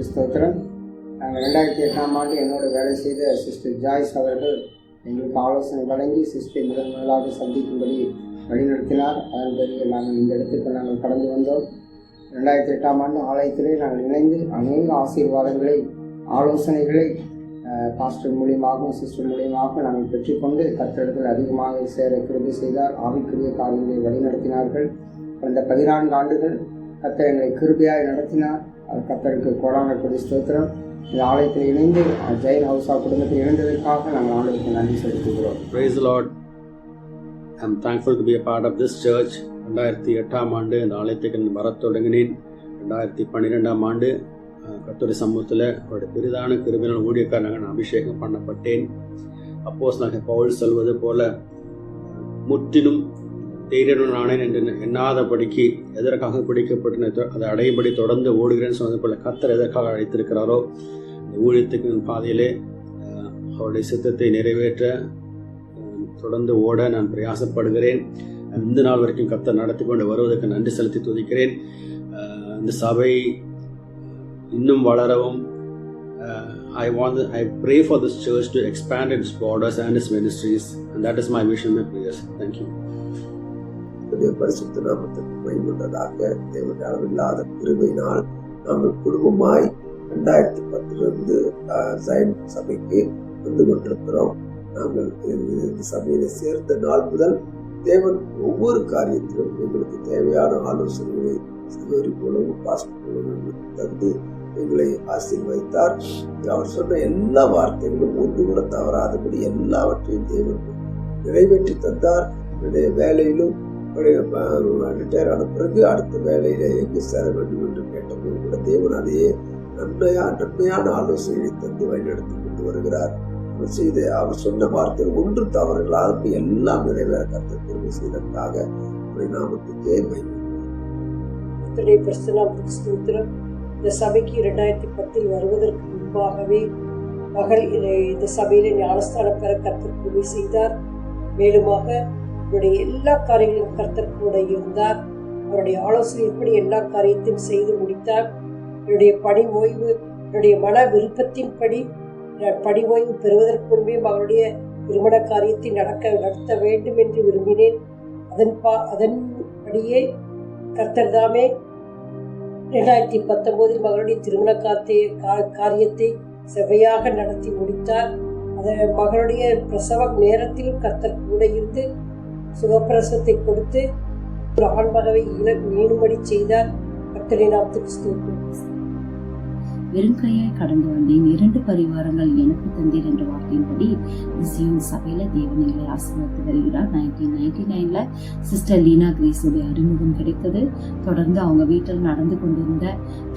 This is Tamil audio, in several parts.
நாமத்துக்கு ஸ்தோத்திரம். நாங்கள் 2008ஆம் ஆண்டு என்னோட வேலை செய்த சிஸ்டர் ஜாய்ஸ் அவர்கள் எங்களுக்கு ஆலோசனை வழங்கி சிஸ்டரை முதலாக சந்திக்கும்படி வழிநடத்தினார். அதன் பிறகு நாங்கள் இந்த இடத்துக்கு நாங்கள் கடந்து வந்தோம். 2008ஆம் ஆண்டு ஆலயத்திலே நாங்கள் இணைந்து அநேக ஆசீர்வாதங்களை ஆலோசனைகளை பாஸ்டர் மூலியமாகவும் சிஸ்டர் மூலியமாகவும் நாங்கள் பெற்றுக்கொண்டு கர்த்தரிடத்தில் அதிகமாக சேர கிருபை செய்தார். ஆவிக்குரிய காரியங்களை வழிநடத்தினார்கள். கடந்த 14 ஆண்டுகள் கர்த்தர் எங்களை கிருபையாய் நடத்தினார். அது கர்த்தருக்கு கோடான கொடி ஸ்தோத்திரம். இந்த ஆலயத்தில் இணைந்து ஜெயின் ஹவுஸா குடும்பத்தில் இணைந்ததற்காக நாங்கள் ஆண்டவருக்கு நன்றி செலுத்துகிறோம். Praise the Lord. I'm thankful to be a part of this church. 2008ஆம் ஆண்டு இந்த ஆலயத்துக்கு வரத் தொடங்கினேன். 2012ஆம் ஆண்டு கர்த்தருடைய சமூகத்தில் அவருடைய பெரிதான கிருபையினால் ஊழியக்காரனாக நான் அபிஷேகம் பண்ணப்பட்டேன். அப்போஸ்தலனாகிய பவுல் சொல்வது போல முற்றிலும் தைரியனுடன் ஆனேன் என்று எண்ணாதபடிக்கு எதற்காக பிடிக்கப்பட்டு அதை அடையும்படி தொடர்ந்து ஓடுகிறேன்னு சொன்னது போல கர்த்தர் எதற்காக அழைத்திருக்கிறாரோ இந்த ஊழியத்துக்கு பாதையிலே அவருடைய சித்தத்தை நிறைவேற்ற தொடர்ந்து ஓட நான் பிரயாசப்படுகிறேன். இந்த நாள் வரைக்கும் கர்த்தர் நடத்தி கொண்டு வருவதற்கு நன்றி செலுத்தி துதிக்கிறேன். இந்த சபை இன்னும் வளரவும் I pray for this church to expand its borders and its ministries, and that is my vision, my prayers. Thank you. பரிசுத்த நாமத்துக்கு மகிமையுள்ளதாக. தேவனுடைய அளவில்லாத கிருபையினால் நாங்கள் குடும்பமாய் 2010 ஜெயின் சபைக்கு வந்து கொண்டிருக்கிறோம். நாங்கள் இந்த சபையில சேர்ந்த நாள் முதல் தேவன் ஒவ்வொரு காரியத்திலும் எங்களுக்கு தேவையான ஆலோசனைகளை சகோதரி போலவும் பாஸ்டர் போலவும் தந்து எங்களை ஆசீர்வதித்தார். அவர் சொன்ன எல்லா வார்த்தைகளும் ஒன்று கூட தவறாதபடி எல்லாவற்றையும் தேவன் நிறைவேற்றி தந்தார். என்னுடைய வேலையிலும் ரிட்டையர் ஆன பிறகு அடுத்த வேலையில எங்கு சேர வேண்டும் என்று கேட்டபோது கூட தேவன் அதையே நன்மையான ஆலோசனையை தந்து வழிநடத்தி கொண்டு வருகிறார். அவர் சொன்ன வார்த்தை ஒன்று தவறுகளாக எல்லாம் நிறைவேற கர்த்தர் கிருபை செய்ததற்காக நாமத்துக்கே மகிமை. இந்த சபைக்கு 2010 வருவதற்கு முன்பாகவே மகள் இந்த சபையில ஞானஸ்தானம் பெற கர்த்தர் கிருபை செய்தார். மேலுமாக அவருடைய எல்லா காரியங்களும் கர்த்தர் கூட இருந்தார். அவருடைய ஆலோசனைப்படி எல்லா காரியத்தையும் செய்து முடித்தார். என்னுடைய பணி ஓய்வு என்னுடைய மன விருப்பத்தின்படி பணி ஓய்வு பெறுவதற்கு முன்பே மகளுடைய திருமண காரியத்தை நடத்த வேண்டும் என்று விரும்பினேன். அதன்படியே கர்த்தர் தாமே 2019 மகளுடைய திருமண காரியத்தை செவ்வையாக நடத்தி முடித்தார். மகளுடைய பிரசவ நேரத்திலும் கர்த்தர் கூட இருந்து சுகப்பிரசவத்தை கொடுத்து ஒரு ஆண்மகவை ஈனும்படி செய்தார். கர்த்தரை நாமத்துக்கு ஸ்தோத்திரம். வெறுங்கையாய் கடந்து வந்தேன், 2 பரிவாரங்கள் எனக்கு தந்தீர் என்ற வார்த்தையின்படி சியோன் சபையில தேவன் எங்களை ஆசீர்வதித்து வருகிறார். 1999 சிஸ்டர் லீனா கிரேஸுடைய அறிமுகம் கிடைத்தது. தொடர்ந்து அவங்க வீட்டில் நடந்து கொண்டிருந்த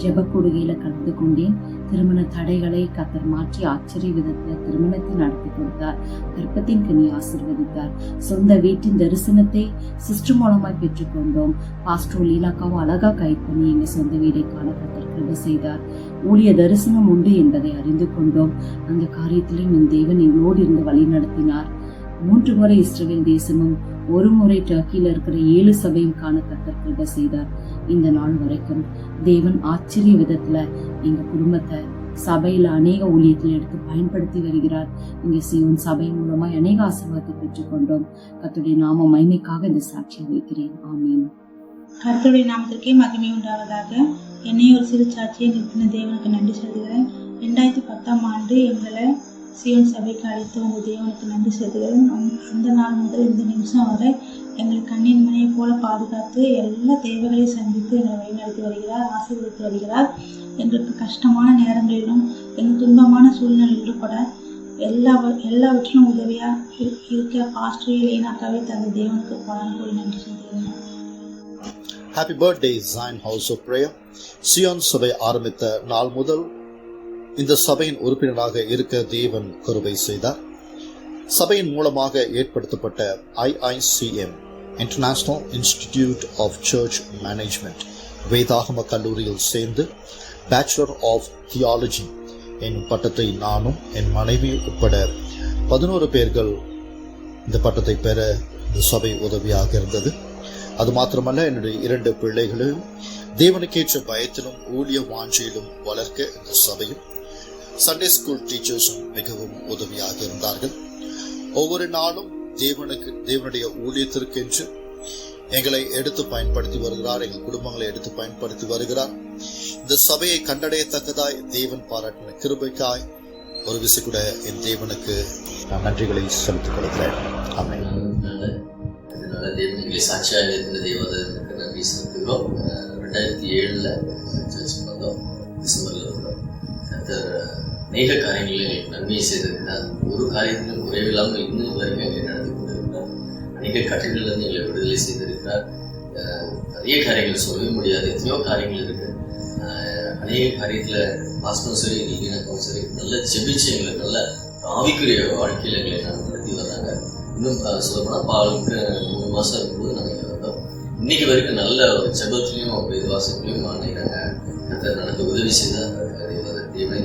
ஜெப கூடுகையில கலந்து கொண்டேன். திருமண தடைகளை கர்த்தர் மாற்றி ஆச்சரிய விதத்துல திருமணத்தை நடத்தி கொடுத்தார். கர்ப்பத்தின் கனி ஆசீர்வதித்தார். சொந்த வீட்டின் தரிசனத்தை சிஸ்டர் மூலமாய் பெற்றுக்கொண்டோம். பாஸ்டர் லீலாக்காவும் அழகா கைட் பண்ணி எங்க சொந்த வீடை காண கர்த்தர் கிருபை செய்தார். ஊழிய தரிசனம் உண்டு என்பதை அறிந்து கொண்டோம். அந்த காரியத்திலும் என் தேவன் எங்களோடு இருந்து வழி நடத்தினார். 3 முறை இஸ்ரவேல் தேசமும் 1 முறை டர்க்கியில இருக்கிற 7 சபையும் காண கர்த்தர் கிருபை செய்தார். இந்த நாள் வரைக்கும் தேவன் ஆச்சரிய விதத்துல எங்க குடும்பத்தை சபையில அநேக ஊழியத்தில் எடுத்து பயன்படுத்தி வருகிறார். இங்க சியோன் சபை மூலமா அநேக ஆசீர்வாதத்தை பெற்றுக்கொண்டோம். கர்த்தருடைய நாம மகிமைக்காக இந்த சாட்சியை வைக்கிறேன். ஆமென். கர்த்தருடைய நாமத்திற்கே மகிமை உண்டாவதாக. என்னை ஒரு சிறு சாட்சியை நிறுத்தின தேவனுக்கு நன்றி செலுத்துகிறேன். 2010ஆம் ஆண்டு எங்களை சியோன் சபைக்கு அழைத்து வந்த தேவனுக்கு நன்றி செலுத்துகிறேன். அந்த நாள் முதல் இந்த நிமிஷம் வரை எங்களை கண்ணின் மணியை போல பாதுகாத்து எல்லா தேவைகளையும் சந்தித்து எங்களை வழிநடத்தி வருகிறார், ஆசீர்வதித்து வருகிறார். எங்களுக்கு கஷ்டமான நேரங்களிலும் எங்கள் துன்பமான சூழ்நிலையிலும் கூட எல்லாவற்றிலும் உதவியாக இருக்க பாஸ்டர் லீனாக்காவை தந்த தேவனுக்கு கோடி நன்றி செலுத்துகிறேன். Happy birthday Zion House of Prayer. Zion சபை ஆரம்பித்த நாள் முதல் இந்த சபையின் உறுப்பினராக இருக்க தேவன் கிருபை செய்தார். சபையின் மூலமாக ஏற்படுத்தப்பட்ட IICM International Institute of Church Management வேதாகம கல்லூரியில் சேர்ந்து பேச்சுலர் ஆஃப் தியாலஜி என்னும் பட்டத்தை நானும் என் மனைவி உட்பட 11 பேர்கள் இந்த பட்டத்தை பெற இந்த சபை உதவியாக இருந்தது. அது மாத்திரமல்ல, என்னுடைய 2 பிள்ளைகளையும் தேவனுக்கேற்ற பயத்திலும் ஊழிய வாஞ்சையிலும் வளர்க்க இந்த சபையும் சண்டே ஸ்கூல் டீச்சர்ஸும் மிகவும் உதவியாக இருந்தார்கள். ஒவ்வொரு நாளும் தேவனுடைய ஊழியத்திற்கென்று எங்களை எடுத்து பயன்படுத்தி வருகிறார். எங்கள் குடும்பங்களை எடுத்து பயன்படுத்தி வருகிறார். இந்த சபையை கண்டடையத்தக்கதாய் தேவன் பாராட்டின கிருபைக்காய் ஒரு விசை கூட என் தேவனுக்கு நான் நன்றிகளை செலுத்திக் கொள்கிறேன். ஆமென். அதனால தேவனுக்கு சாட்சியாக இருந்த தேவதற்கு நன்றி செலுத்துகிறோம். 2007 சர்ச் வந்தோம், டிசம்பர்ல வந்தோம். கர்த்தர் அநேக காரியங்களில் நன்மையை செய்திருக்கிறார். ஒரு காரியத்திலும் குறைவில்லாமல் இன்னும் வரைக்கும் எங்களை நடத்தி கொண்டிருக்கிறார். அநேக கட்டங்களிலிருந்து எங்களை விடுதலை செய்திருக்கிறார். நிறைய காரியங்கள் சொல்லவே முடியாது, எத்தனையோ காரியங்கள் இருக்கு. அநேக காரியத்தில் பாஸ்டும் சரி நீங்களும் சரி நல்ல செபிச்சு எங்களை நல்ல ஆவிக்குரிய வாழ்க்கையில் எங்களை நடத்தி வர்றாங்க. இன்னும் சொல்லப்போனால் பாலுக்கு 3 மாதம் இருக்கும்போது நாங்கள் இங்கே வந்தோம். இன்னைக்கு வரைக்கும் நல்ல ஒரு செபத்துலையும் வேதவாசத்துலையும் நினைக்கிறாங்க. கர்த்தர் நடத்த உதவி செய்தால் தேவனை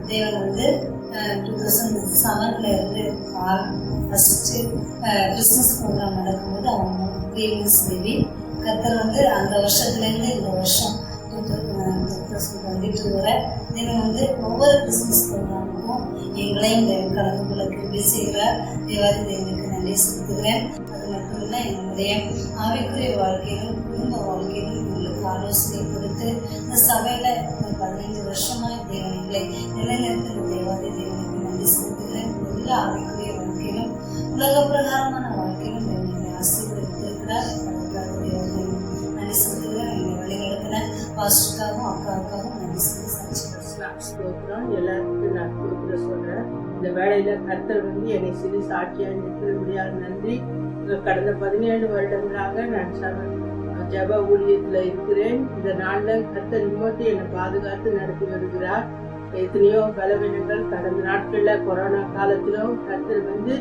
தேவன் வந்து 2007 இருந்து ஃபஸ்ட்டு பிஸ்னஸ் ப்ரோக்ராம் நடக்கும்போது அவங்க க்ரீவிங்ஸ் பேபி கர்த்தர் வந்து அந்த வருஷத்துலேருந்து இந்த வருஷம் 2022 வரை தேவன் வந்து ஒவ்வொரு பிஸ்னஸ் ப்ரோக்ராமுக்கும் எங்களையும் தேவன் கலந்து கொள்ள கிருபை செய்கிறார். தேவாதி தேவனுக்கு நன்றி செலுத்துகிறேன். அது மட்டும் இல்லை, என்னுடைய ஆவிக்குரிய வாழ்க்கையிலும் குடும்ப வாழ்க்கையிலும் எங்களுக்கு ஆலோசனை கொடுத்து இந்த சபையில் 15 வருஷமாக தேவன் எங்களை நிலைநிறுத்த தேவாதி தேவனுக்கு நன்றி செலுத்துகிறேன். எல்லா ஆவிக்குரிய வாழ்க்கையிலும் உலக பிரகாரமான வாழ்க்கையிலும் தேவனை ஆசீர்வதித்திருக்கிறார். அதுக்காக தேவனை நன்றி செலுத்துகிறேன். எங்களை வழிநடத்தின பாஸ்டருக்காகவும் அக்காவுக்காகவும் நன்றி செலுத்துகிறோம். எல்லாருக்கும் நான் கொடுக்குற சொல்கிறேன். இந்த வேலையில கர்த்தர் வந்து என்னை சிறு சாட்சியாக நிற்கிறபடியாக நன்றி. கடந்த 17 வருடங்களாக நான் ஜப ஊழியத்தில் இருக்கிறேன். இந்த நாளில் கர்த்தர் நிம்மதி என்னை பாதுகாத்து நடத்தி வருகிறார். எத்தனையோ பலவீனங்கள் கடந்த நாட்களில் கொரோனா காலத்திலும் கர்த்தர் வந்து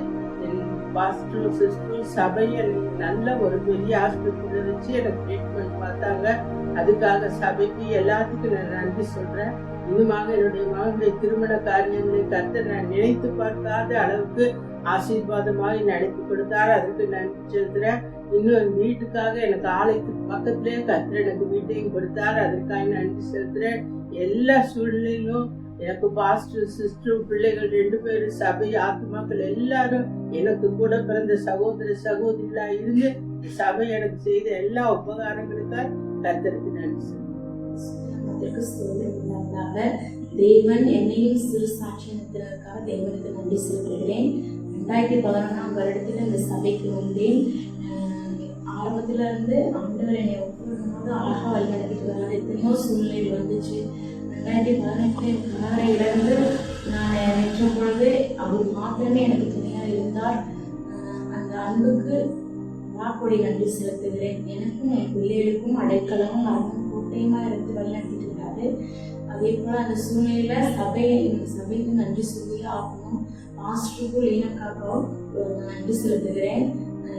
பாஸ்டரும் சிஸ்டரும் சபையை நல்ல ஒரு பெரிய ஹாஸ்பிட்டலில் வச்சு எனக்கு ட்ரீட்மெண்ட் பார்த்தாங்க. அதுக்காக சபைக்கு எல்லாத்துக்கும் நான் நன்றி சொல்கிறேன். இன்னுமாக என்னுடைய மகனுடைய திருமண காரியங்களை கர்த்தர் நான் நினைத்து பார்க்காத அளவுக்கு ஆசீர்வாதமாக நடத்தி கொடுத்தார். அதுக்கு நன்றி செலுத்துறேன். இன்னும் வீட்டுக்காக எனக்கு ஆலயத்துக்கு பக்கத்திலேயே கர்த்தர் எனக்கு வீட்டையும் கொடுத்தார். அதற்காக நன்றி செலுத்துறேன். எல்லா சூழ்நிலையிலும் எனக்கு பாஸ்டர் சிஸ்டர் பிள்ளைகள் 2 பேரும் சபை ஆத்மாக்கள் எல்லாரும் எனக்கு கூட பிறந்த சகோதர சகோதரிகளா இருந்து சபை எனக்கு செய்த எல்லா உபகாரங்களுக்காக கர்த்தருக்கு நன்றி செலுத்துறேன். தேவன் என்னையும் சிறு சாட்சியத்திற்காக தேவனுக்கு நன்றி செலுத்துகிறேன். 2011ஆம் வருடத்தில் இந்த சபைக்கு வந்தேன். ஆரம்பத்துல இருந்து ஆண்டவர் என்னை ஒவ்வொரு அழகாக வழி நடத்திட்டு வராது. எத்தனையோ சூழ்நிலை வந்துச்சு. 2018 கணவரை இழந்து நான் நிற்கும் பொழுது அவர் மாத்திரமே எனக்கு துணையாக இருந்தார். அந்த அன்புக்கு வாக்கொடி நன்றி செலுத்துகிறேன். எனக்கும் என் பிள்ளைகளுக்கும் அடைக்கலமும் அன்பும் கோட்டையுமா இருந்து வழிநடத்திட்டு இருக்காரு. அதே போல அந்த சூழ்நிலையில சபைக்கு நன்றி சொல்லி ஆகணும். பாஸ்டருக்கும் லீனக்காகவும் நன்றி செலுத்துகிறேன்.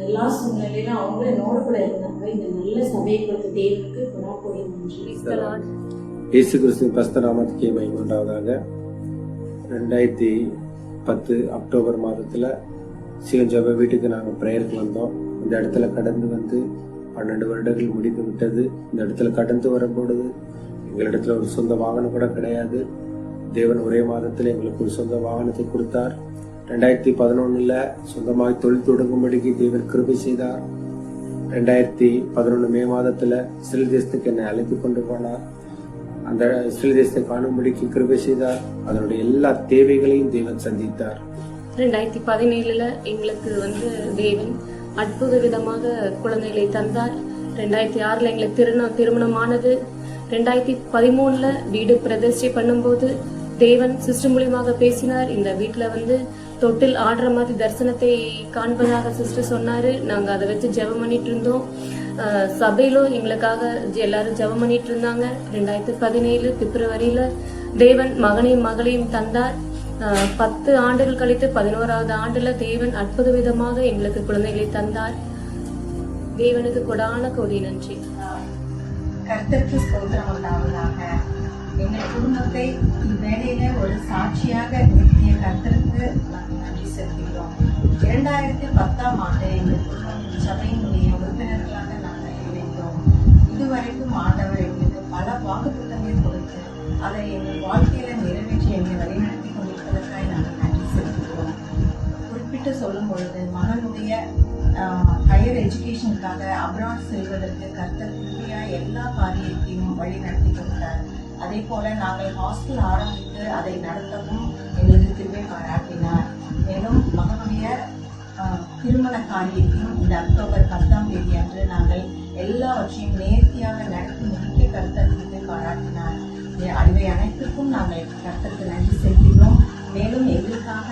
எல்லா சூழ்நிலையிலும் அவங்க என்னோட கூட இருந்தாங்க. இந்த நல்ல சபையை கொடுத்த தேவனுக்கு கொடாக்கொடி நன்றி. இயேசு கிறிஸ்துவின் பரிசுத்த நாமத்துக்கே மகிமை உண்டாவதாக. 2010 அக்டோபர் மாதத்தில் சிவன் ஜப வீட்டுக்கு நாங்கள் ப்ரேயருக்கு வந்தோம். இந்த இடத்துல கடந்து வந்து 12 வருடங்கள் முடிந்து விட்டது. இந்த இடத்துல கடந்து வரும்பொழுது எங்களிடத்துல ஒரு சொந்த வாகனம் கூட கிடையாது. தேவன் ஒரே மாதத்தில் எங்களுக்கு ஒரு சொந்த வாகனத்தை கொடுத்தார். 2011 சொந்தமாக தொழில் தொடங்கும்படிக்கு தேவன் கிருபை செய்தார். 2011 மே மாதத்தில் இஸ்ரேல் தேசத்துக்கு என்னை அழைத்து கொண்டு போனார். அந்த இஸ்ரேல் தேசத்தை காணும்படிக்கு கிருபை செய்தார். அதனுடைய எல்லா தேவைகளையும் தேவன் சந்தித்தார். 2017 எங்களுக்கு வந்து தேவன் அற்புத விதமாக குழந்தைகளை தந்தார். 2006 எங்களுக்கு திருமணமானது. 2013 வீடு பிரதிஷ்டை பண்ணும்போது தேவன் சிஸ்டர் மூலியமாக பேசினார். இந்த வீட்டில் வந்து தொட்டில் ஆடுற மாதிரி தரிசனத்தை காண்பதாக சிஸ்டர் சொன்னாரு. நாங்கள் அதை வச்சு ஜெபம் பண்ணிட்டு இருந்தோம். சபையிலும் எங்களுக்காக எல்லாரும் ஜெபம் பண்ணிட்டு இருந்தாங்க. 2017 பிப்ரவரியில தேவன் மகனையும் மகளையும் தந்தார். 10 ஆண்டுகள் கழித்து 11வது ஆண்டுல தேவன் அற்புத விதமாக எங்களுக்கு குழந்தைகளை தந்தார். தேவனுக்கு கொடான கோடி நன்றி. கர்த்தருக்கு ஸ்தோத்திரம் உண்டாவதாக. எங்கள் குடும்பத்தை இவ்வேளையில ஒரு சாட்சியாக நிறுத்திய கர்த்தருக்கு நாங்கள் நன்றி செலுத்துகிறோம். 2010 எங்கள் சபையினுடைய உறுப்பினர்களாக நாங்கள் இணைந்தோம். இதுவரைக்கும் ஆண்டவர் எங்களுக்கு பல வாக்குத்தத்தங்கள் கொடுத்து அதை எங்கள் வாழ்க்கையில நிறைவேற்றி எங்களை வழிநடத்தி கொண்டிருப்பதற்காக நாங்கள் நன்றி செலுத்துகிறோம். குறிப்பிட்டு சொல்லும் பொழுது மகனுடைய ஹையர் எஜுகேஷனுக்காக அப்ராட் செல்வதற்கு கர்த்தர் கிருபையாய் எல்லா காரியத்தையும் வழி நடத்தி கொடுத்தார். அதே போல நாங்கள் ஹாஸ்டல் ஆரம்பித்து அதை நடத்தவும் எங்களுக்கு கிருபை பாராட்டினார். மேலும் மகனுடைய திருமண காரியத்தையும் இந்த அக்டோபர் 10 அன்று நாங்கள் எல்லாவற்றையும் நேர்த்தியாக நடத்தி முடிக்க கர்த்தர் கிருபை பாராட்டினார். இவை அனைத்திற்கும் நாங்கள் கர்த்தருக்கு நன்றி செலுத்துகிறோம். மேலும் எங்களுக்காக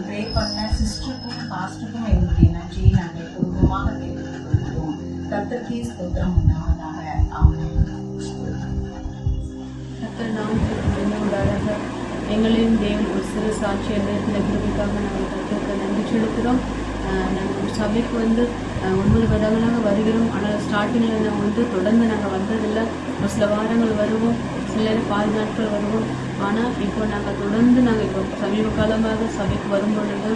ப்ரே பண்ண சிஸ்டருக்கும் பாஸ்டருக்கும் எங்களுடைய நன்றியை நாங்கள் குடும்பமாக தெரிவித்துக் கொள்கிறோம். கர்த்தருக்கே ஸ்தோத்திரம் உண்டாவதாக. ஆமென். கர்த்தர் நாமத்திற்கு உண்டாக எங்களையும் தேவன் ஒரு சிறு சாட்சியை நிறுத்தின கிருபைக்காக நாங்கள் கர்த்தருக்கு நன்றி செலுத்துகிறோம். நாங்கள் சபைக்கு 9 வருடங்களாக வருகிறோம். ஆனால் ஸ்டார்டிங்கில் நாங்கள் தொடர்ந்து நாங்கள் வந்ததில்லை. ஒரு சில வாரங்கள் வருவோம், சில நேரம் பாதி நாட்கள் வருவோம். ஆனால் இப்போ நாங்கள் தொடர்ந்து இப்போ சமீப காலமாக சபைக்கு வரும்பொழுது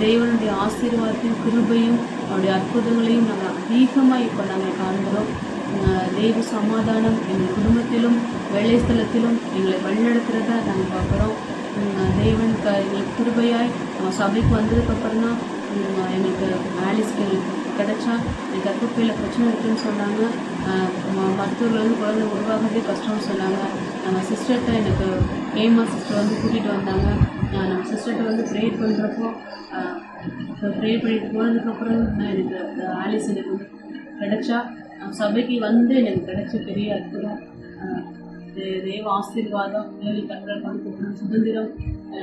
தேவனுடைய ஆசீர்வாதத்தையும் கிருபையும் அவருடைய அற்புதங்களையும் நாங்கள் அதிகமாக இப்போ நாங்கள் காண்கிறோம். தெய்வ சமாதானம் எங்கள் குடும்பத்திலும் வேலை ஸ்தலத்திலும் எங்களை வழிநடத்துகிறத நாங்கள் பார்க்குறோம். தேவன் எங்களுக்கு கிருபையாய் சபைக்கு வந்ததுக்கப்புறம் தான் எங்களுக்கு ஆலிஸ்க்கு கிடச்சா எனக்கு கர்ப்பப்பையில் பிரச்சனை இருக்குதுன்னு சொன்னாங்க. மருத்துவர்கள் குழந்தை உருவாகிறதே கஷ்டம்னு சொன்னாங்க. நம்ம சிஸ்டர்கிட்ட எனக்கு ஏமா சிஸ்டர் கூட்டிகிட்டு வந்தாங்க. நம்ம சிஸ்டர்கிட்ட ப்ரேயர் பண்ணுறப்போ ப்ரேயர் பண்ணிட்டு போனதுக்கப்புறம் எனக்கு ஆலிஸ் எனக்கு கிடச்சா சபைக்கு எனக்கு கிடைச்ச பெரிய அற்புதம். தேவ ஆசீர்வாதம், தேவை கற்றல் கொடுக்கணும் சுதந்திரம்.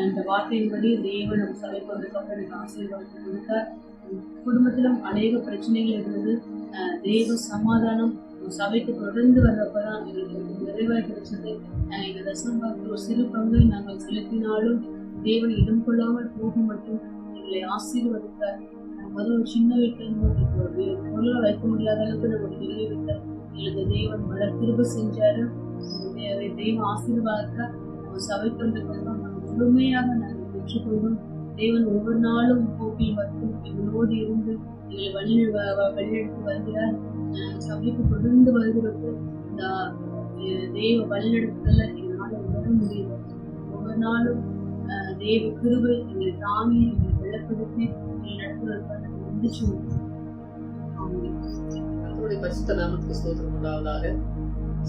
இந்த வார்த்தையின்படி தேவன் நம்ம சபைக்கு வந்ததுக்கப்புறம் எனக்கு ஆசீர்வாதம் கொடுத்தார். குடும்பத்திலும் அநேக பிரச்சனைகள் இருந்தது. தேவ சமாதானம் சபைக்கு தொடர்ந்து வர்றப்ப தான் எங்களுக்கு நிறைவாக கிடைச்சது. எங்கள் தசம்பாக்கு ஒரு சிறு பங்கை நாங்கள் செலுத்தினாலும் தேவன் இடம் கொள்ளாமல் போக மட்டும் எங்களை ஆசீர்வதித்தார். முதல் சின்ன வீட்டில் பொருளை வைக்க முடியாத அளவுக்கு நம்ம பெரிய வீட்டில் எங்களுக்கு தேவன் கிருபை செஞ்சாரு. தெய்வ ஆசீர்வாதத்தை நம்ம சபைக்கு வந்ததுக்கப்புறம் நம்ம முழுமையாக நாங்கள் பெற்றுக்கொள்வோம். தேவன் ஒவ்வொரு நாளும் போக்கில் மட்டும் எங்களோடு இருந்து எங்களை வழிநடத்தி வருகிறார். சபைக்கு தொடர்ந்து வருகிறப்போ இந்த தெய்வ வழிநடத்துதல எங்களால் உணர முடியும். ஒவ்வொரு நாளும் தெய்வ கிருபை எங்களை தாங்கி எங்களை வெள்ளப்படுத்தி எங்களை நடத்துவதற்காக நம்பிச்சு கர்த்தருடைய பரிசுத்த நாமத்துக்கு ஸ்தோத்திரம் உண்டாவதாக.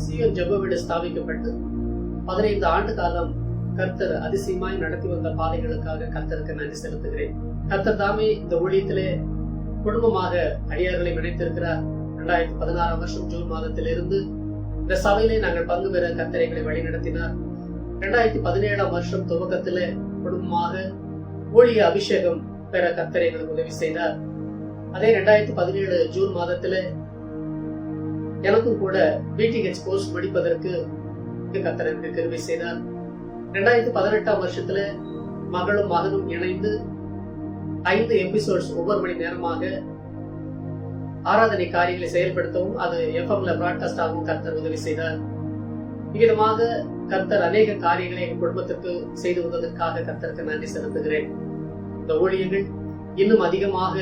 சீயோன் ஜெப வீடு ஸ்தாபிக்கப்பட்டு 15 ஆண்டு காலம் கர்த்தர் அதிசயமாய் நடத்தி வந்த பாதைகளுக்காக கர்த்தருக்கு நன்றி செலுத்துகிறேன். கர்த்தர் தாமே இந்த ஊழியத்திலே குடும்பமாக அடியார்களை இணைத்திருக்கிறார். 2016 ஜூன் மாதத்திலிருந்து இந்த சபையிலே நாங்கள் பங்கு பெற கர்த்தரைகளை வழி நடத்தினார். 2017 துவக்கத்திலே குடும்பமாக ஊழிய அபிஷேகம் பெற கர்த்தரைகளுக்கு உதவி செய்தார். அதே 2017 ஜூன் மாதத்திலே எனக்கும் கூட பிடிஹெச் கோர்ஸ் முடிப்பதற்கு கர்த்தருக்கு கிருபை செய்தார். 2018 மகளும் மகனும் இணைந்து 5 எபிசோட்ஸ் ஒவ்வொரு மணி நேரமாக ஆராதனை காரியங்களை செயல்படுத்தவும் அது எஃப்எம்ல பிராட்காஸ்ட் ஆகவும் கர்த்தர் உதவி செய்தார். விதமாக கர்த்தர் அநேக காரியங்களை எங்கள் குடும்பத்திற்கு செய்து வந்ததற்காக கர்த்தருக்கு நன்றி செலுத்துகிறேன். இந்த ஊழியர்கள் இன்னும் அதிகமாக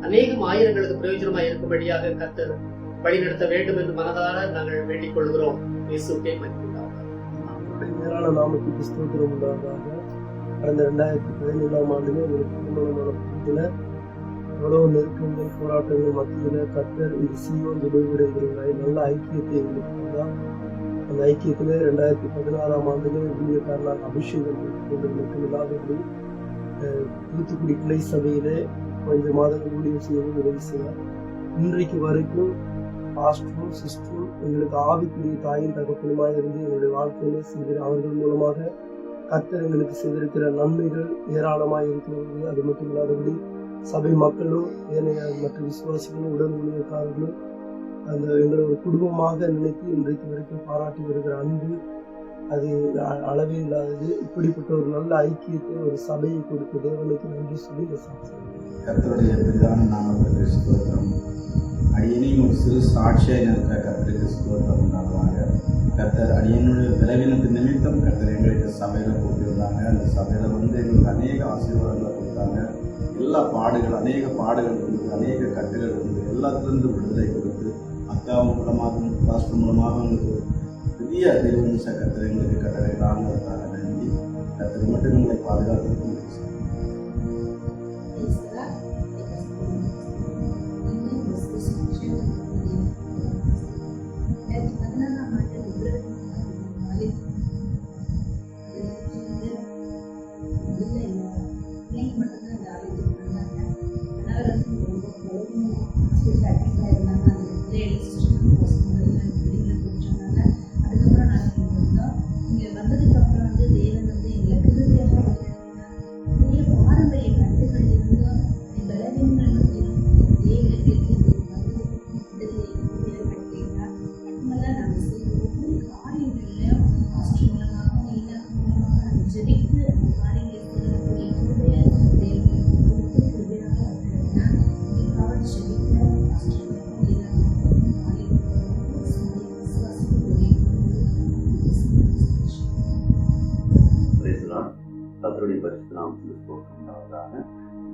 அநேகம் ஆயிரங்களுக்கு பிரயோஜனமாக இருக்கும்படியாக கர்த்தர் வழிநடத்த வேண்டும் என்று மனதார நாங்கள் வேண்டிக் கொள்கிறோம். இயேசுவே மகிமையுண்டாவதாக. மேலான நாமத்துக்கு ஸ்தோத்திரம் உண்டாவதாக. கடந்த 2017 ஆண்டிலே ஒரு திருமணமான புதியல எவ்வளவு நெருக்கங்கள் போராட்டங்கள் மத்தியில கர்த்தர் இந்த சீயோன் ஜெப வீடு என்கிற நல்ல ஐக்கியத்தை எங்களுக்கு தந்தார். அந்த ஐக்கியத்திலே 2016 ஆண்டிலே ஊழியக்காரனாக அபிஷேகம் கொண்டு இல்லாதபடி தூத்துக்குடி கிளை சபையிலே கொஞ்சம் மாதங்கள் ஊழியம் செய்யவும் உதவி செய்தார். இன்றைக்கு வரைக்கும் பாஸ்டரும் சிஸ்டரும் எங்களுக்கு ஆவிக்குரிய தாயின் தகப்பனுமாக இருந்து எங்களுடைய வாழ்க்கையிலே செய்கிற அவர்கள் மூலமாக கர்த்தர் எங்களுக்கு செய்திருக்கிற நன்மைகள் ஏராளமாக இருக்கிறது. அது மட்டும் இல்லாதபடி சபை மக்களும் ஏனைய மற்ற விசுவாசிகளும் உடல் ஊழியக்காரர்களும் அந்த எங்களை ஒரு குடும்பமாக நினைத்து இன்றைக்கு வரைக்கும் பாராட்டி வருகிற அன்பு அது அளவே இல்லாதது. இப்படிப்பட்ட ஒரு நல்ல ஐக்கியத்தை ஒரு சபையை கொடுத்த தேவனுக்கு நன்றி சொல்லி கர்த்தருடைய பிரதான நாமத்துக்கு ஸ்தோத்திரம். அடியனையும் ஒரு சிறு சாட்சியாக இருக்கிற கர்த்தருக்கு ஸ்தோத்திரம் உண்டாவதாக. கர்த்தர் அடியனுடைய விளைவினத்து நிமித்தம் கர்த்தர் எங்களுக்கு சபையில் கூப்பிட்டுருந்தாங்க. அந்த சபையில் எங்களுக்கு அநேக ஆசீர்வாதங்களை கொடுத்தாங்க. கொடுத்தாங்க. எல்லா பாடுகள், அநேக பாடுகள் இருந்தது, அநேக கட்டுகள் இருந்தது, எல்லாத்திலிருந்து விடுதலை கொடுத்து அக்கா மூலமாகவும் பாஸ்டர் மூலமாக உங்களுக்கு புதிய நிறுவன கர்த்தர் எங்களுக்கு கட்டளைகளாக அதற்காக நன்றி. கர்த்தர் மட்டும் எங்களை பாதுகாத்து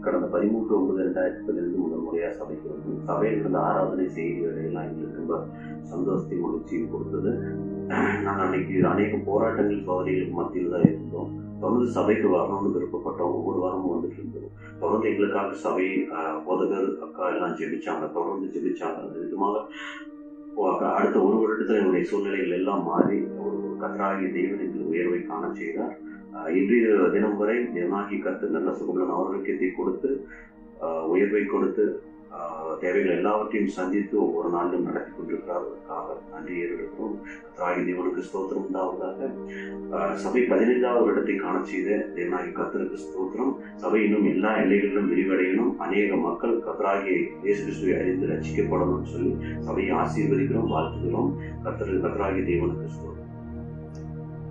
கடந்த 13/9/2012 முதல் முறையாக சபைக்கு வந்து சபையில் இருந்த ஆராதனை செய்திகளை எல்லாம் எங்களுக்கு ரொம்ப சந்தோஷத்தையும் மகிழ்ச்சியும் கொடுத்தது. நாங்கள் அன்னைக்கு அநேக போராட்டங்கள் சோதனைகளுக்கு மத்தியில் தான் இருந்தோம். தொடர்ந்து சபைக்கு வரணும்னு விருப்பப்பட்டோம். ஒவ்வொரு வாரமும் வந்துட்டு இருந்தோம். தொடர்ந்து எங்களுக்காக சபை போதகர் அக்கா எல்லாம் ஜெபிச்சாங்க, தொடர்ந்து ஜெபிச்சாங்க. அது விதமாக அடுத்த ஒரு வருடத்தில் என்னுடைய சூழ்நிலைகள் எல்லாம் மாறி ஒரு கர்த்தராகிய தெய்வனுக்கு உயர்வை காண செய்தார். இன்றைய தினம் வரை தேவனாகிய கர்த்தர் நல்ல சுகபலன் ஆரோக்கியத்தை கொடுத்து உயர்வை கொடுத்து தேவைகள் எல்லாவற்றையும் சந்தித்து ஒவ்வொரு நாளும் நடத்தி கொண்டிருக்கிறார்களுக்காக நன்றி ஏறெடுக்கிறோம். கர்த்தராகிய தேவனுக்கு ஸ்தோத்திரம் உண்டாவதாக. சபை 15வது இடத்தை காண செய்த தேவனாகிய கர்த்தருக்கு ஸ்தோத்திரம். சபை இன்னும் எல்லா எல்லைகளிலும் விரிவடையணும், அநேக மக்கள் கர்த்தராகிய இயேசு கிறிஸ்துவை அறிந்து ரட்சிக்கப்படணும்னு சொல்லி சபையை ஆசீர்வதிக்கிறோம், வாழ்த்துகிறோம். கர்த்தராகிய தேவனுக்கு ஸ்தோத்திரம்.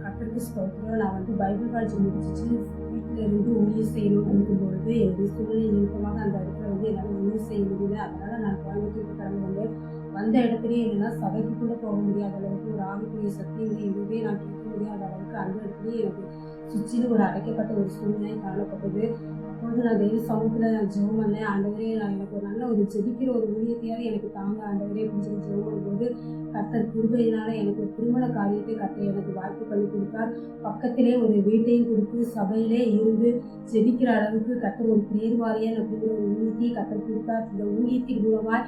கர்த்தருக்கு ஸ்தோத்திரம். நான் வந்து பைபிள் காலேஜ் முடிச்சிட்டு வீட்டில் இருந்து ஊழியர் செய்யணும்னு நினைக்கும்பொழுது என்னுடைய சூழ்நிலை நிமித்தமாக அந்த இடத்துல வந்து என்னால் ஊழியர் செய்ய முடியல. அதனால் நான் கோயம்புத்தூருக்கு கிளம்பி வந்த இடத்துலேயே என்னென்னா சபைக்கு கூட போக முடியாத அளவுக்கு ஒரு ஆவிக்குரிய சக்திகளை எதுவுமே நான் கேட்க முடியாத அளவுக்கு அந்த இடத்துலேயே எனக்கு சுற்றிலும் ஒரு அடைக்கப்பட்ட ஒரு சூழ்நிலை காணப்பட்டது. அப்பொழுது நான் தெய்வ சமூகத்தில் நான் ஜெபம் பண்ணேன். ஆண்டவரே, நான் எனக்கு ஒரு நல்ல ஒரு ஜெபிக்கிற ஒரு ஊழியத்தையாவது எனக்கு தாங்க ஆண்டவரே அப்படின்னு சொல்லி ஜெபம் பண்ணும்போது கர்த்தர் கிருபையினால எனக்கு ஒரு திருமண காரியத்தை கர்த்தர் எனக்கு வாய்ப்பு பண்ணி கொடுத்தார். பக்கத்திலே ஒரு வீட்டையும் கொடுத்து சபையிலே இருந்து ஜெபிக்கிற அளவுக்கு கர்த்தர் ஒரு பிரேர்வாரியன் அப்படிங்கிற ஒரு ஊழியத்தையும் கர்த்தர் கொடுத்தார். இந்த ஊழியத்தின் மூலமாக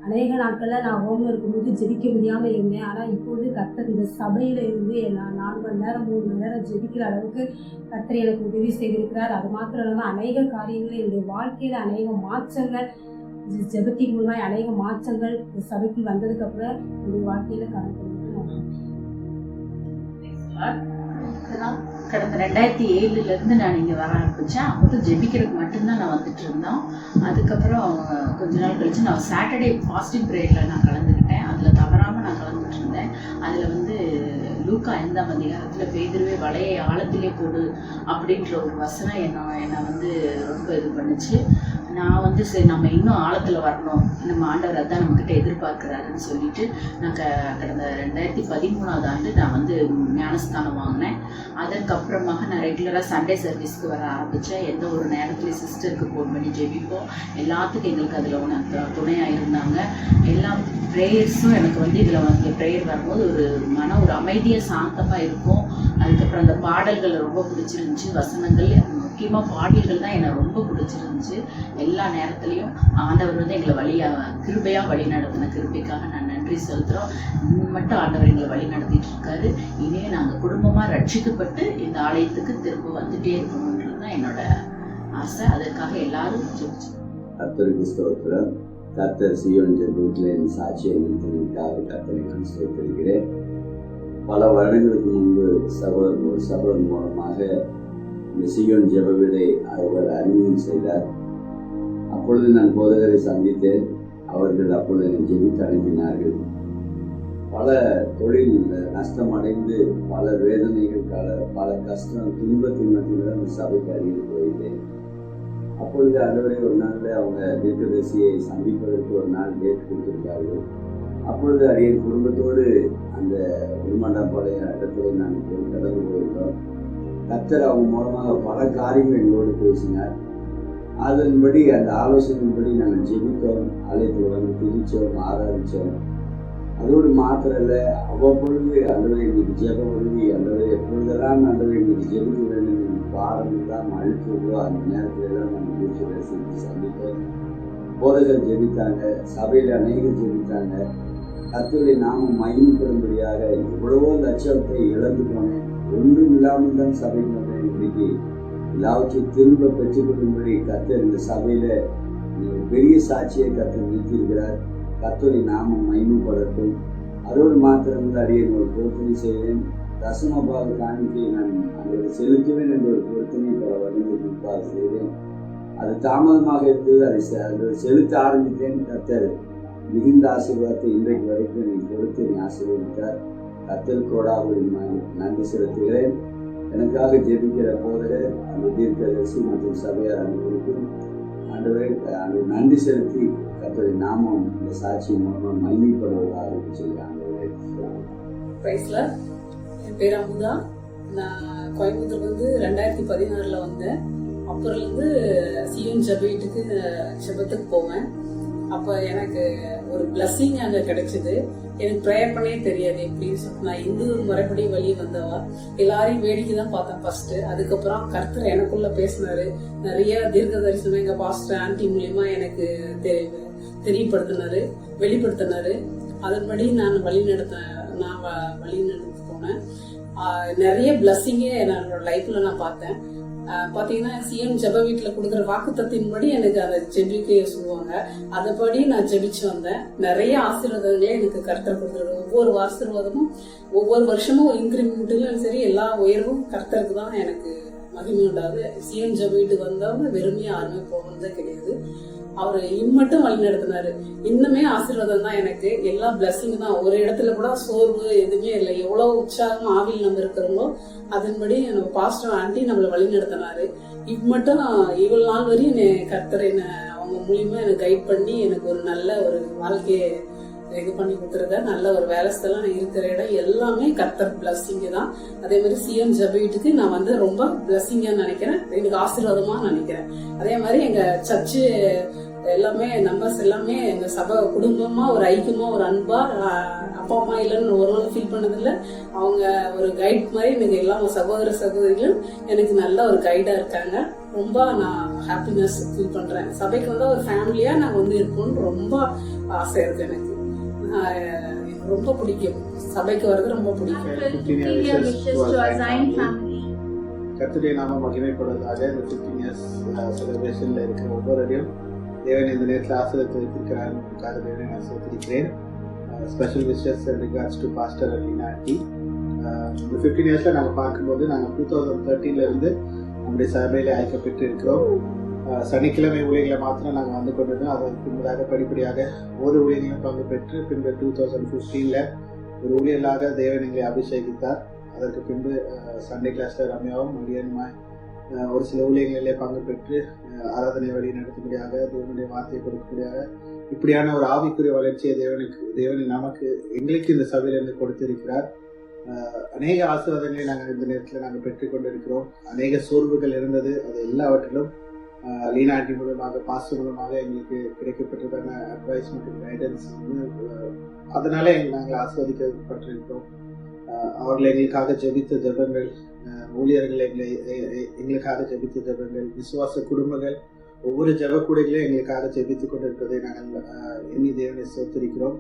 அநேக நாட்களில் நான் ஹோமில் இருக்கும்போது ஜெபிக்க முடியாமல் இருந்தேன். ஆனால் இப்பொழுது கர்த்தர் இந்த சபையில் இருந்து நான் 4 மணி நேரம் 3 மணி நேரம் ஜெபிக்கிற அளவுக்கு கர்த்தர் எனக்கு உதவி செய்திருக்கிறார். அது மாத்திரம் இல்லாமல் அநேக காரியங்கள் என்னுடைய வாழ்க்கையில் அநேக மாற்றங்கள் ஜெபத்தின் மூலமாக அநேக மாற்றங்கள் இந்த சபைக்கு வந்ததுக்கப்புறம் என்னுடைய வாழ்க்கையில் காணப்படுகிறது. கடந்த 2007 நான் இங்கே வர ஆரம்பித்தேன். அப்போ ஜெபிக்கிறதுக்கு மட்டும்தான் நான் வந்துட்டு இருந்தோம். அதுக்கப்புறம் கொஞ்ச நாள் கழிச்சு நான் சாட்டர்டே ஃபாஸ்டிங் ப்ரேயரில் நான் கலந்துக்கிட்டேன். அதில் தவறாமல் நான் கலந்துட்டு இருந்தேன். அதில் வந்து லூக்கா 5ஆம் அதிகாரத்தில் பேதுருவே வலையை ஆழத்திலே போடு அப்படின்ற ஒரு வசனம் என்னை வந்து ரொம்ப இது பண்ணுச்சு. நான் வந்து சரி நம்ம இன்னும் ஆழத்தில் வரணும், நம்ம ஆண்டவர் அதான் நம்மக்கிட்ட எதிர்பார்க்குறாருன்னு சொல்லிட்டு நான் கடந்த 2013ஆவது ஆண்டு நான் வந்து ஞானஸ்தானம் வாங்கினேன். அதற்கப்புறமாக நான் ரெகுலராக சண்டே சர்வீஸ்க்கு வர ஆரம்பித்தேன். எந்த ஒரு நேரத்துலையும் சிஸ்டருக்கு ஃபோன் பண்ணி ஜெபிப்போம். எல்லாத்துக்கும் எங்களுக்கு அதில் துணையாக இருந்தாங்க. எல்லா ப்ரேயர்ஸும் எனக்கு வந்து இதில் வந்து ப்ரேயர் வரும்போது ஒரு அமைதியாக சாந்தமாக இருக்கும். அதுக்கப்புறம் அந்த பாடல்கள் ரொம்ப பிடிச்சிருந்துச்சு. வசனங்கள் முக்கியமாக பாடல்கள் தான் எனக்கு ரொம்ப பிடிச்சிருந்துச்சு. எல்லா நேரத்துலையும் ஆண்டவர் வந்து எங்களை கிருபையாக வழி நடத்தின கிருபைக்காக நான் நன்றி செலுத்துகிறோம். மட்டும் ஆண்டவர் எங்களை வழி நடத்திட்டு இருக்காரு. இனியே நாங்கள் குடும்பமாக ரட்சிக்கப்பட்டு இந்த ஆலயத்துக்கு திரும்ப வந்துட்டே இருக்கணுன்றது தான் என்னோட ஆசை. அதற்காக எல்லாரும் ஜெபிச்சோம். கர்த்தருக்கு ஸ்தோத்திரம். கர்த்தர் சீயோன் ஜெபத்தில் என் சாட்சியை நிறுத்தினதுக்காக கர்த்தரை நான் ஸ்தோத்திரிக்கிறேன். பல வருடங்களுக்கு முன்பு சகோதரன் மூலமாக இந்த சீயோன் ஜெப வீடை அவர் அறிமுகம் செய்தார். அப்பொழுது நான் போதகரை சந்தித்தேன். அவர்கள் அப்பொழுது என்னை ஜெபித்து அனுப்பினார்கள். பல தொழில் நஷ்டமடைந்து பல வேதனைகள் பல கஷ்டம் துன்பத்தின் சபைக்கு அருகில் போயிட்டேன். அப்பொழுது ஆண்டவரே ஒரு நாளில் அவங்க தீர்க்கதரிசியை சந்திப்பதற்கு ஒரு நாள் டேட் கொடுத்திருக்கார்கள். அப்பொழுது அடியின் குடும்பத்தோடு அந்த உருமாண்டாம்பாளையம் இடத்துல நாங்கள் கடந்து போயிருந்தோம். கர்த்தர் அவங்க மூலமாக பல காரியங்கள் எங்களோடு பேசினார். அதன்படி அந்த ஆலோசனைப்படி நாங்கள் ஜெபித்தோம், ஆலயத்தில் வந்து துதித்தோம், ஆராதித்தோம். அதோடு மாத்திரம் இல்லை, அவ்வப்பொழுது ஆண்டவரே எங்களுக்கு ஜெபம் உதவி, ஆண்டவரே எப்பொழுதெல்லாம் ஆண்டவரே எங்களுக்கு ஜெபிக்க வேண்டும் என்று பாடம் தான் அழுத்துவதோ அந்த நேரத்தில் எல்லாம் நாங்கள் வீட்டில் செஞ்சு சந்தித்தோம். போதகர் ஜெபித்தாங்க, சபையில் அநேகர் ஜெபித்தாங்க. கர்த்தருடைய நாமம் மகிமைப்படும்படியாக எவ்வளவோ லட்சத்தை இழந்து போனேன், ஒன்றும் இல்லாமல் தான் சபைக்கு வந்தேன். இன்றைக்கு எல்லாவற்றையும் திரும்ப பெற்றுக்கொள்ளும்படி கர்த்தர் இந்த சபையில பெரிய சாட்சியை கர்த்தர் நிறுத்தியிருக்கிறார். கர்த்தருடைய நாமம் மகிமைப்படட்டும். அதோடு மாத்திரம் அடியேன் ஒரு பொருத்தனை செய்வேன். தசமபாக காணிக்கையை நான் அதோடு செலுத்துவேன் என்ற ஒரு பொருத்தனை பல வருடங்களுக்கு முன்பாக செய்தேன். அது தாமதமாக இருந்தது. அதை செலுத்த ஆரம்பித்தேன். கர்த்தர் மிகுந்த ஆசீர்வாதத்தை இன்றைக்கு வரைக்கும் எனக்கு கொடுத்து என்னை ஆசீர்வதித்தார். கர்த்தருக்கோடாக நன்றி செலுத்துகிறேன். எனக்காக ஜெபிக்கிற போதகர், அந்த தீர்க்கதரிசி மற்றும் சபையார் அனைவருக்கும் ஆண்டவரே நன்றி செலுத்தி கர்த்தருடைய நாமம் இந்த சாட்சியின் மூலமாக மகிமைப்படுவதாக சொல்கிறாங்க. என் பேர் அமுதா. நான் கோயம்புத்தூர்லேருந்து 2016 வந்தேன். அப்புறம்லேருந்து சிஎன் ஜபீட்டுக்கு ஜபத்துக்கு போவேன். அப்போ எனக்கு ஒரு பிளஸ்ஸிங் அங்கே கிடைச்சிது. எனக்கு ப்ரேயர் பண்ணே தெரியாது எப்படின்னு சொல்லிட்டு நான் இந்து முறைப்படி வெளியே வந்தவா. எல்லாரையும் வேடிக்கை தான் பார்த்தேன் ஃபர்ஸ்ட். அதுக்கப்புறம் கர்த்தர் எனக்குள்ள பேசினாரு. நிறைய தீர்க்க தரிசனம் எங்கள் பாஸ்டர் ஆன்டி மூலியமா எனக்கு தெரியப்படுத்தினாரு, வெளிப்படுத்தினாரு. அதன்படி நான் வழி நடத்தி போனேன். நிறைய பிளஸ்ஸிங்கே என்னோட லைஃப்ல நான் பார்த்தேன். பாத்தீங்கன்னா சிஎம் ஜெப வீட்டுல கொடுக்குற வாக்குத்தத்தின்படி எனக்கு அந்த ஜெபிக்க சொல்லுவாங்க. அதபடி நான் ஜெபிச்சு வந்தேன். நிறைய ஆசீர்வாதங்களே எனக்கு கர்த்தர் கொடுத்துருக்காரு. ஒவ்வொரு ஆசீர்வாதமும் ஒவ்வொரு வருஷமும் இன்கிரிமெண்ட்லயும் சரி, எல்லா உயர்வும் கர்த்தருக்கு தான் எனக்கு மகிமை உண்டாது. சிஎம் ஜெப வீட்டுக்கு வந்தவங்க வெறுமையா யாருமே போனதே கிடையாது. அவர் இம்மட்டும் வழி நடத்தினாரு. இன்னுமே ஆசீர்வாதம் தான் எனக்கு. எல்லா பிளஸ்ஸிங் தான். ஒரு இடத்துல கூட சோர்வு எதுவுமே இல்லை. எவ்வளவு உற்சாகம் ஆவியில் நம்ம இருக்கிறோமோ அதன்படி நம்ம பாஸ்டர் ஆண்டி நம்மளை வழி நடத்தினாரு. இம்மட்டும் இவ்வளவு நாள் வரையும் கர்த்தர் என்ன அவங்க மூலியமா எனக்கு கைட் பண்ணி எனக்கு ஒரு நல்ல ஒரு வாழ்க்கையை இது பண்ணி கொடுத்துருக்க. நல்ல ஒரு வேலை ஸ்தலம் இருக்கிற இடம் எல்லாமே கர்த்தர் பிளஸ்ஸிங் தான். அதே மாதிரி சிஎம் ஜெப வீட்டுக்கு நான் வந்து ரொம்ப பிளஸ்ஸிங்கா நினைக்கிறேன். எனக்கு ஆசீர்வாதமா நினைக்கிறேன். அதே மாதிரி எங்க சர்ச்சு எல்லாமே நம்பர்ஸ் எல்லாமே எங்க சபை குடும்பமா ஒரு ஐக்கியமா ஒரு அன்பா, அப்பா அம்மா இல்லைன்னு ஒரு நாள் ஃபீல் பண்ணதில்லை. அவங்க ஒரு கைட் மாதிரி எனக்கு எல்லாம் சகோதர சகோதரிகளும் எனக்கு நல்ல ஒரு கைடா இருக்காங்க. ரொம்ப நான் ஹாப்பினஸ் ஃபீல் பண்றேன். சபைக்கு வந்து ஒரு ஃபேமிலியா நாங்க வந்து இருப்போம்னு ரொம்ப ஆசை இருக்கு எனக்கு. ரொம்ப பிடிக்கும். சபைக்கு வர்றது ரொம்ப பிடிக்கும். கர்த்தருடைய நாமம் மகிமைப்படுவதாக இந்த 15 years செலிப்ரேஷன்ல இருக்கிற ஒவ்வொருவரையும் தேவன் இந்த நேரத்தில் ஆசீர்வதித்து வைத்திருக்கிறார். தேவனை நான் ஆசீர்வதிக்கிறேன். Special wishes in regards to pastor Leena aunty. இந்த 15 yearsல நாங்கள் பார்க்கும்போது நாங்கள் 2013 இருந்து நம்முடைய சபையில அழைக்கப்பட்டு இருக்கிறோம். சனிக்கிழமை ஊழியர்களை மாத்திரம் நாங்கள் வந்து கொண்டிருந்தோம். அதற்கு பின்பதாக படிப்படியாக ஒரு ஊழியர்களும் பங்கு பெற்று பின்பு 2015 ஒரு ஊழியர்களாக தேவன் எங்களை அபிஷேகித்தார். அதற்கு பின்பு சண்டே கிளாஸ்ல ரம்யாவும் மடியனுமாய் ஒரு சில ஊழியர்களிலே பங்கு பெற்று ஆராதனை வழி நடத்தும்படியாக தேவனுடைய வார்த்தையை கொடுக்கக்கூடியாக இப்படியான ஒரு ஆவிக்குரிய வளர்ச்சியை தேவனை நமக்கு எங்களுக்கு இந்த சபையிலிருந்து கொடுத்திருக்கிறார். அநேக ஆசீர்வாதங்களை நாங்கள் இந்த நேரத்தில் நாங்கள் பெற்றுக்கொண்டிருக்கிறோம். அநேக சோர்வுகள் இருந்தது. அது எல்லாவற்றிலும் லீனா ஆண்டி மூலமாக பாஸ்டர் மூலமாக எங்களுக்கு கிடைக்கப்பட்டதான அட்வைஸ் மற்றும் கைடன்ஸ் அதனால நாங்கள் ஆஸ்வதிக்கப்பட்டிருக்கிறோம். அவர்கள் எங்களுக்காக ஜெபித்த ஜெபங்கள், ஊழியர்கள் எங்களுக்காக ஜெபித்த ஜெபங்கள், விசுவாச குடும்பங்கள் ஒவ்வொரு ஜெப கூடைகளையும் எங்களுக்காக ஜெபித்துக் கொண்டிருப்பதை நாங்கள் எண்ணி தேவனை ஸ்தோத்திரிக்கிறோம்.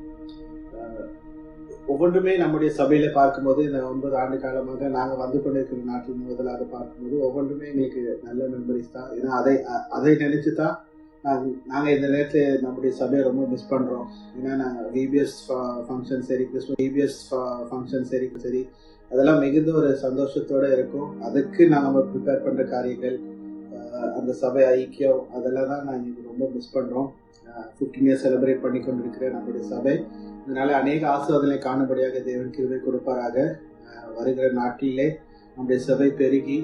ஒவ்வொன்றுமே நம்முடைய சபையில பார்க்கும்போது இந்த 9 ஆண்டு காலமாக நாங்கள் வந்து கொண்டிருக்கிற நாட்டில் முதலாக பார்க்கும்போது ஒவ்வொன்றுமே எங்களுக்கு நல்ல மெமரிஸ் தான். ஏன்னா அதை நினைச்சு தான் நாங்கள் இந்த நேரத்தில் நம்முடைய சபையை ரொம்ப மிஸ் பண்ணுறோம். ஏன்னா நாங்கள் விபிஎஸ் ஃபங்க்ஷன் சரி, கிறிஸ்மஸ் விபிஎஸ் ஃபங்க்ஷன் சரி அதெல்லாம் மிகுந்த ஒரு சந்தோஷத்தோடு இருக்கும். அதுக்கு நாங்கள் ப்ரிப்பேர் பண்ணுற காரியங்கள், அந்த சபை ஐக்கியம் அதெல்லாம் தான் நான் இன்னைக்கு ரொம்ப மிஸ் பண்ணுறோம். 15 years செலிப்ரேட் பண்ணி கொண்டிருக்கிற நம்முடைய சபை இதனால அநேக ஆசீர்வாதங்களை காணும்படியாக தேவன் கிருபை கொடுப்பாராக. வருகிற நாட்டிலே நம்முடைய சபை பெருகி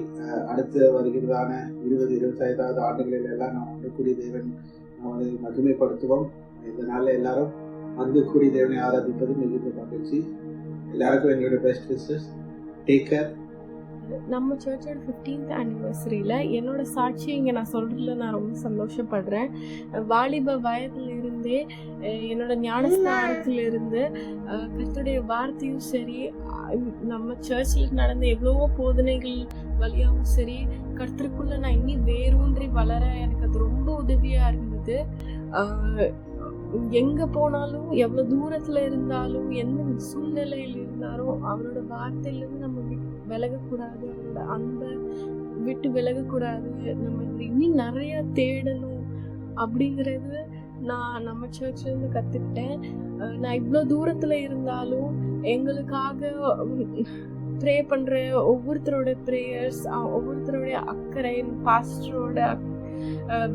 அடுத்து வருகிறதான 20-25 ஆண்டுகளில் எல்லாம் நாம் வந்து கூடிய தேவன் அவனை மகிமைப்படுத்துவோம். இதனால எல்லாரும் வந்து கூடிய தேவனை ஆராதிப்பது மிகுந்த மகிழ்ச்சி. எல்லாருக்கும் எங்களுடைய பெஸ்ட் விஷஸ். Take care. நம்ம சர்ச்சோட 15th ஆனிவர்சரியில் என்னோட சாட்சியை இங்கே நான் சொல்கிறதுல நான் ரொம்ப சந்தோஷப்படுறேன். வாலிப வயதிலிருந்தே என்னோட ஞானஸ்தானத்திலிருந்து கர்த்தருடைய வார்த்தையும் சரி, நம்ம சர்ச்சில் நடந்த எவ்வளவோ போதனைகள் வழியாகவும் சரி, கர்த்தருக்குள்ளே நான் இன்னி வேரூன்றி வளர எனக்கு அது ரொம்ப உதவியாக இருந்தது. எங்கே போனாலும், எவ்வளோ தூரத்தில் இருந்தாலும், எந்த சூழ்நிலையில் இருந்தாலும் அவரோட வார்த்தையிலேருந்து நம்ம விலகக்கூடாது, அவரோட அன்பை விட்டு விலகக்கூடாது, நம்ம இன்னும் நிறையா தேடணும் அப்படிங்கிறது நான் நம்ம சர்ச்லேருந்து கற்றுக்கிட்டேன். நான் இவ்வளோ தூரத்தில் இருந்தாலும் எங்களுக்காக ப்ரே பண்ணுற ஒவ்வொருத்தரோட ப்ரேயர்ஸ், ஒவ்வொருத்தரோடைய அக்கறை, பாஸ்டரோட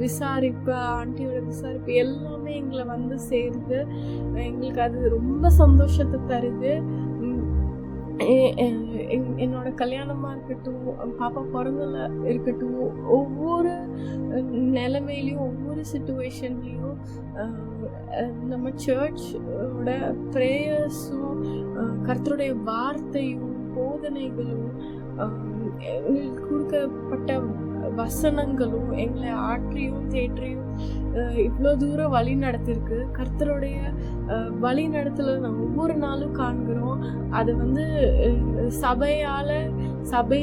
விசாரிப்பு, ஆண்டியோட விசாரிப்பு எல்லாமே எங்களை வந்து சேருது. எங்களுக்கு அது ரொம்ப சந்தோஷத்தை தருது. என்னோட கல்யாணமாக இருக்கட்டும், பாப்பா பிறந்தல இருக்கட்டும், ஒவ்வொரு நிலைமையிலையும் ஒவ்வொரு சிச்சுவேஷன்லேயும் நம்ம சர்ச்சோட ப்ரேயர்ஸும் கர்த்தருடைய வார்த்தையும் போதனைகளும் எங்களுக்கு கொடுக்கப்பட்ட வசனங்களும் எங்களை ஆற்றியும் தேற்றியும் இவ்வளோ தூரம் வழி நடத்திருக்கு. கர்த்தருடைய வழி நடத்தல நம்ம ஒவ்வொரு நாளும் காண்கிறோம். அது வந்து சபையால், சபை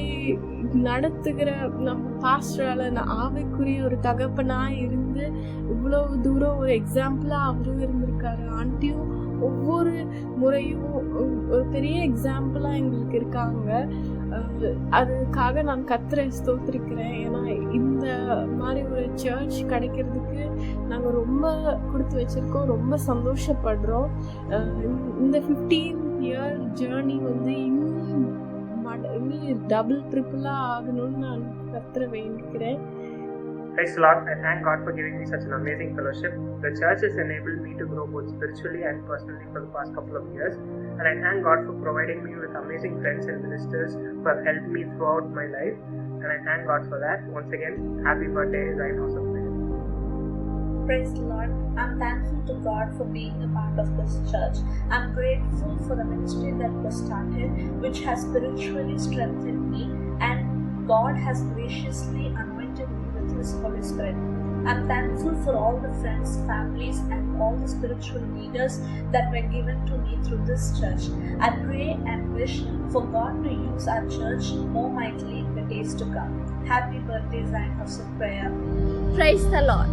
நடத்துகிற நம்ம பாஸ்டரால் ஆவிக்குரிய ஒரு தகப்பனாக இருந்து இவ்வளோ தூரம் ஒரு எக்ஸாம்பிளாக அவரும் இருந்திருக்காரு. ஆண்டியும் ஒவ்வொரு முறையும் ஒரு பெரிய எக்ஸாம்பிளாக எங்களுக்கு இருக்காங்க. அதுக்காக நான் கர்த்தரை ஸ்தோத்திரிக்கிறேன். ஏன்னா இந்த மாதிரி ஒரு சர்ச் கிடைக்கிறதுக்கு நாங்கள் ரொம்ப கொடுத்து வச்சுருக்கோம், ரொம்ப சந்தோஷப்படுறோம். இந்த 15 இயர் ஜேர்னி வந்து இன்னும் டபுள் ட்ரிபிளாக ஆகணும்னு நான் கர்த்தரை வேண்டிக்கிறேன். Praise the Lord. I thank God for giving me such an amazing fellowship. The church has enabled me to grow both spiritually and personally for the past couple of years. And I thank God for providing me with amazing friends and ministers who have helped me throughout my life. And I thank God for that. Once again, happy birthday, Zion House of Prayer. Praise the Lord. I'm thankful to God for being a part of this church. I'm grateful for the ministry that was started, which has spiritually strengthened me, and God has graciously anointed me with His Holy Spirit. I'm thankful for all the friends, families, and all the spiritual leaders that were given to me through this church. I pray and wish for God to use our church more mightily in the days to come. Happy birthday, Zion House of Prayer. Praise the Lord.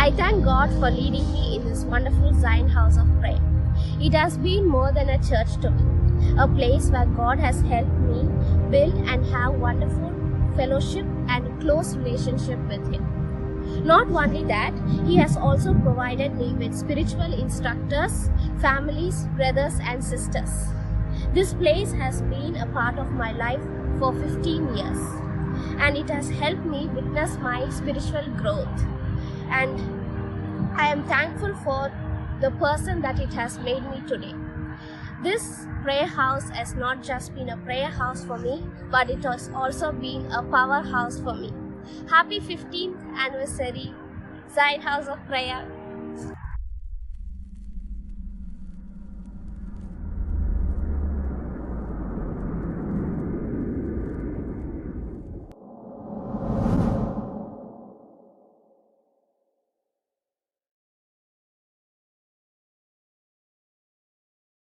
I thank God for leading me in this wonderful Zion House of Prayer. It has been more than a church to me, a place where God has helped me build and have wonderful fellowship and a close relationship with Him. Not only that, He has also provided me with spiritual instructors, families, brothers and sisters. This place has been a part of my life for 15 years, and it has helped me witness my spiritual growth. And I am thankful for the person that it has made me today. This prayer house has not just been a prayer house for me, but it has also been a powerhouse for me. Happy 15th anniversary, Zion House of Prayer.